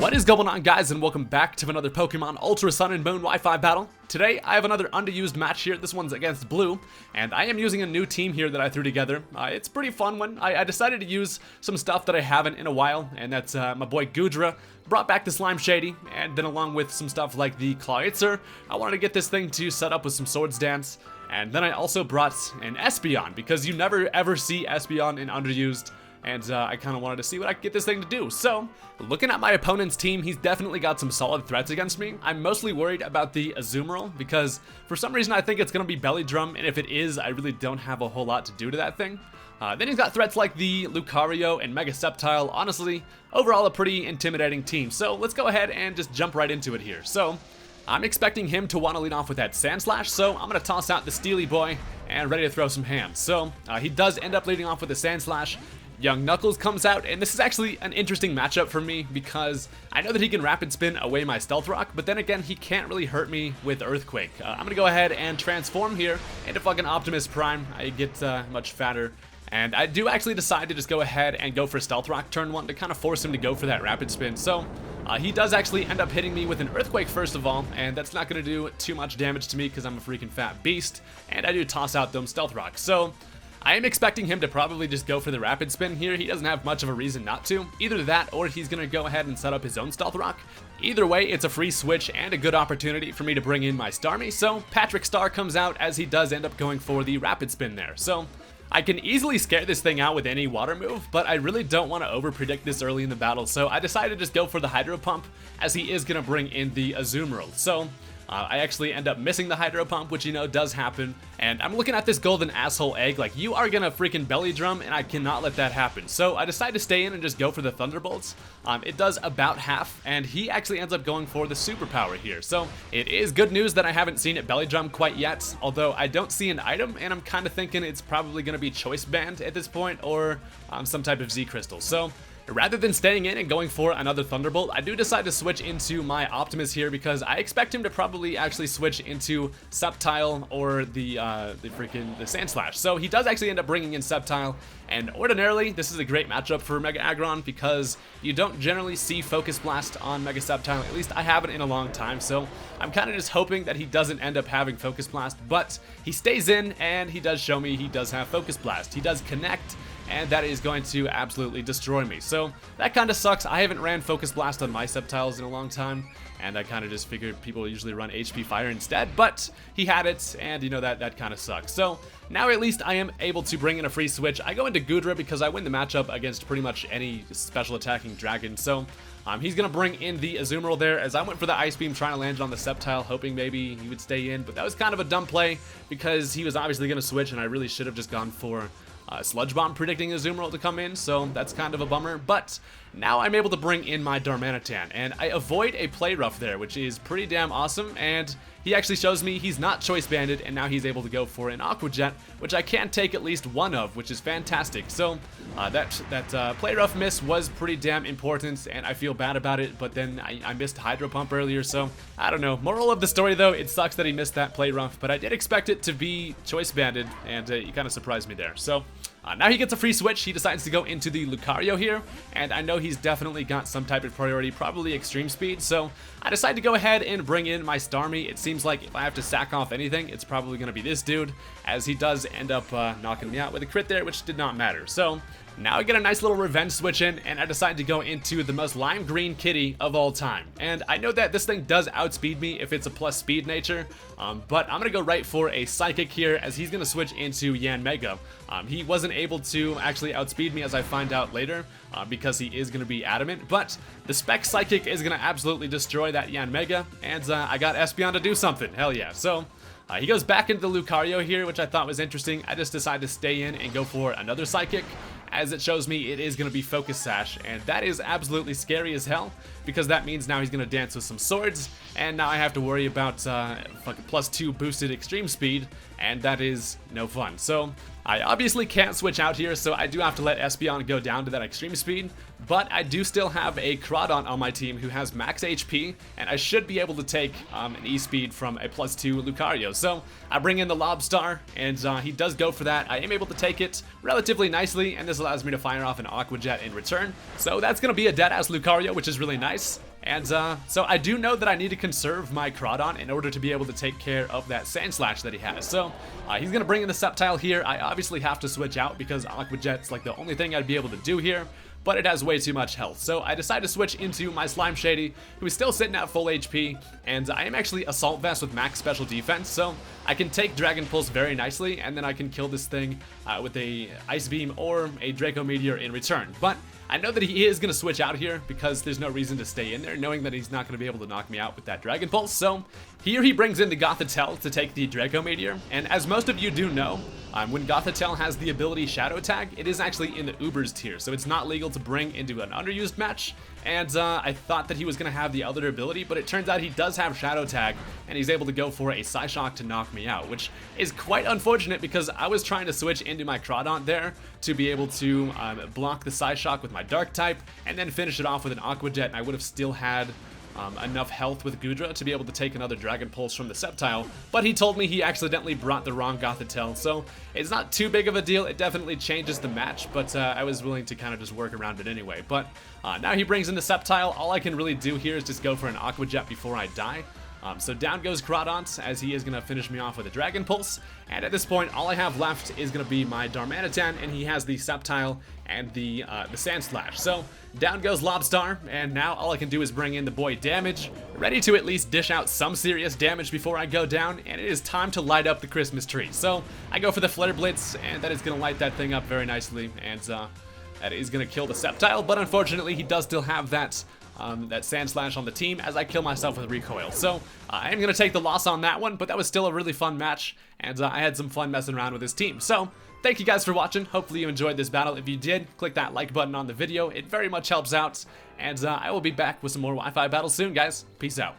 What is going on, guys, and welcome back to another Pokemon Ultra Sun and Moon Wi-Fi battle. Today I have another underused match here. This one's against Blue, and I am using a new team here that I threw together. It's a pretty fun one. I decided to use some stuff that I haven't in a while, and that's my boy Goodra. Brought back the Slime Shady, and then along with some stuff like the Clawitzer, I wanted to get this thing to set up with some Swords Dance. And then I also brought an Espeon, because you never ever see Espeon in underused. And I kind of wanted to see what I could get this thing to do. So, looking at my opponent's team, he's definitely got some solid threats against me. I'm mostly worried about the Azumarill, because for some reason I think it's going to be Belly Drum, and if it is, I really don't have a whole lot to do to that thing. Then he's got threats like the Lucario and Mega Sceptile. Honestly, overall a pretty intimidating team. So let's go ahead and just jump right into it here. So, I'm expecting him to want to lead off with that Sand Slash, so I'm going to toss out the Steely Boy and ready to throw some hands. So, he does end up leading off with a Sand Slash. Young Knuckles comes out, and this is actually an interesting matchup for me because I know that he can Rapid Spin away my Stealth Rock, but then again, he can't really hurt me with Earthquake. I'm gonna go ahead and transform here into fucking Optimus Prime. I get much fatter, and I do actually decide to just go ahead and go for Stealth Rock turn 1 to kind of force him to go for that Rapid Spin. So he does actually end up hitting me with an Earthquake first of all, and that's not gonna do too much damage to me because I'm a freaking fat beast, and I do toss out them Stealth Rocks. So I am expecting him to probably just go for the Rapid Spin here. He doesn't have much of a reason not to. Either that, or he's going to go ahead and set up his own Stealth Rock. Either way, it's a free switch and a good opportunity for me to bring in my Starmie. So Patrick Star comes out as he does end up going for the Rapid Spin there. So I can easily scare this thing out with any water move, but I really don't want to over-predict this early in the battle. So I decided to just go for the Hydro Pump as he is going to bring in the Azumarill. So I actually end up missing the Hydro Pump, which you know does happen, and I'm looking at this golden asshole egg like, you are gonna freaking Belly Drum, and I cannot let that happen. So I decide to stay in and just go for the Thunderbolts. It does about half, and he actually ends up going for the Superpower here. So it is good news that I haven't seen it Belly Drum quite yet, although I don't see an item, and I'm kind of thinking it's probably gonna be Choice Band at this point, or some type of Z Crystal. So rather than staying in and going for another Thunderbolt, I do decide to switch into my Optimus here because I expect him to probably actually switch into Sceptile or the Sand Slash. So he does actually end up bringing in Sceptile, and ordinarily this is a great matchup for Mega Aggron because you don't generally see Focus Blast on Mega Sceptile. At least I haven't in a long time, so I'm kind of just hoping that he doesn't end up having Focus Blast, but he stays in and he does show me he does have Focus Blast. He does connect, and that is going to absolutely destroy me. So that kind of sucks. I haven't ran Focus Blast on my Sceptiles in a long time, and I kind of just figured people usually run HP Fire instead, but he had it, and you know that kind of sucks. So now at least I am able to bring in a free switch. I go into Goodra because I win the matchup against pretty much any special attacking dragon. So he's going to bring in the Azumarill there, as I went for the Ice Beam trying to land it on the Sceptile, hoping maybe he would stay in, but that was kind of a dumb play because he was obviously going to switch, and I really should have just gone for Sludge Bomb predicting Azumarill to come in, so that's kind of a bummer. But now I'm able to bring in my Darmanitan, and I avoid a Play Rough there, which is pretty damn awesome, and he actually shows me he's not Choice Banded, and now he's able to go for an Aqua Jet, which I can take at least one of, which is fantastic. So that Play Rough miss was pretty damn important, and I feel bad about it, but then I missed Hydro Pump earlier, so I don't know. Moral of the story though, it sucks that he missed that Play Rough, but I did expect it to be Choice Banded, and he kind of surprised me there. So now he gets a free switch. He decides to go into the Lucario here, and I know he's definitely got some type of priority, probably Extreme Speed, so I decide to go ahead and bring in my Starmie. It seems like if I have to sack off anything, it's probably going to be this dude, as he does end up knocking me out with a crit there, which did not matter. So now I get a nice little revenge switch in, and I decide to go into the most lime green kitty of all time. And I know that this thing does outspeed me if it's a plus speed nature, but I'm going to go right for a Psychic here, as he's going to switch into Yanmega. He wasn't able to actually outspeed me, as I find out later, because he is going to be adamant, but the Spec Psychic is going to absolutely destroy that Yanmega, and I got Espeon to do something. Hell yeah. So he goes back into the Lucario here, which I thought was interesting. I just decided to stay in and go for another Psychic, as it shows me it is going to be Focus Sash, and that is absolutely scary as hell, because that means now he's going to dance with some swords, and now I have to worry about fucking +2 boosted Extreme Speed, and that is no fun. So I obviously can't switch out here, so I do have to let Espeon go down to that Extreme Speed, but I do still have a Crawdaunt on my team who has max HP, and I should be able to take an E-Speed from a +2 Lucario. So I bring in the Lobstar, and he does go for that. I am able to take it relatively nicely, and this allows me to fire off an Aqua Jet in return. So that's going to be a dead-ass Lucario, which is really nice. And so I do know that I need to conserve my Crawdon in order to be able to take care of that Sand Slash that he has. So he's going to bring in the Sceptile here. I obviously have to switch out because Aqua Jet's like the only thing I'd be able to do here, but it has way too much health. So I decide to switch into my Slime Shady, who is still sitting at full HP, and I am actually Assault Vest with max special defense, so I can take Dragon Pulse very nicely, and then I can kill this thing with a Ice Beam or a Draco Meteor in return. But I know that he is going to switch out here because there's no reason to stay in there, knowing that he's not going to be able to knock me out with that Dragon Pulse. So here he brings in the Gothitelle to take the Draco Meteor, and as most of you do know, when Gothitelle has the ability Shadow Tag, it is actually in the Ubers tier, so it's not legal to bring into an underused match. And I thought that he was going to have the other ability, but it turns out he does have Shadow Tag, and he's able to go for a Psyshock to knock me out, which is quite unfortunate because I was trying to switch into my Crawdon there to be able to block the Psyshock with my Dark type, and then finish it off with an Aqua Jet, and I would have still had enough health with Goodra to be able to take another Dragon Pulse from the Sceptile, but he told me he accidentally brought the wrong Gothitelle, so it's not too big of a deal. It definitely changes the match, but I was willing to kind of just work around it anyway. But now he brings in the Sceptile. All I can really do here is just go for an Aqua Jet before I die. So down goes Crawdon, as he is going to finish me off with a Dragon Pulse, and at this point all I have left is going to be my Darmanitan, and he has the Sceptile and the Sand Slash. So down goes Lobstar, and now all I can do is bring in the boy Damage, ready to at least dish out some serious damage before I go down, and it is time to light up the Christmas tree. So I go for the Flare Blitz, and that is going to light that thing up very nicely, and that is going to kill the Sceptile, but unfortunately he does still have that Sand Slash on the team as I kill myself with Recoil. So I am going to take the loss on that one, but that was still a really fun match, and I had some fun messing around with his team. So thank you guys for watching. Hopefully you enjoyed this battle. If you did, click that like button on the video. It very much helps out, and I will be back with some more Wi-Fi battles soon, guys. Peace out.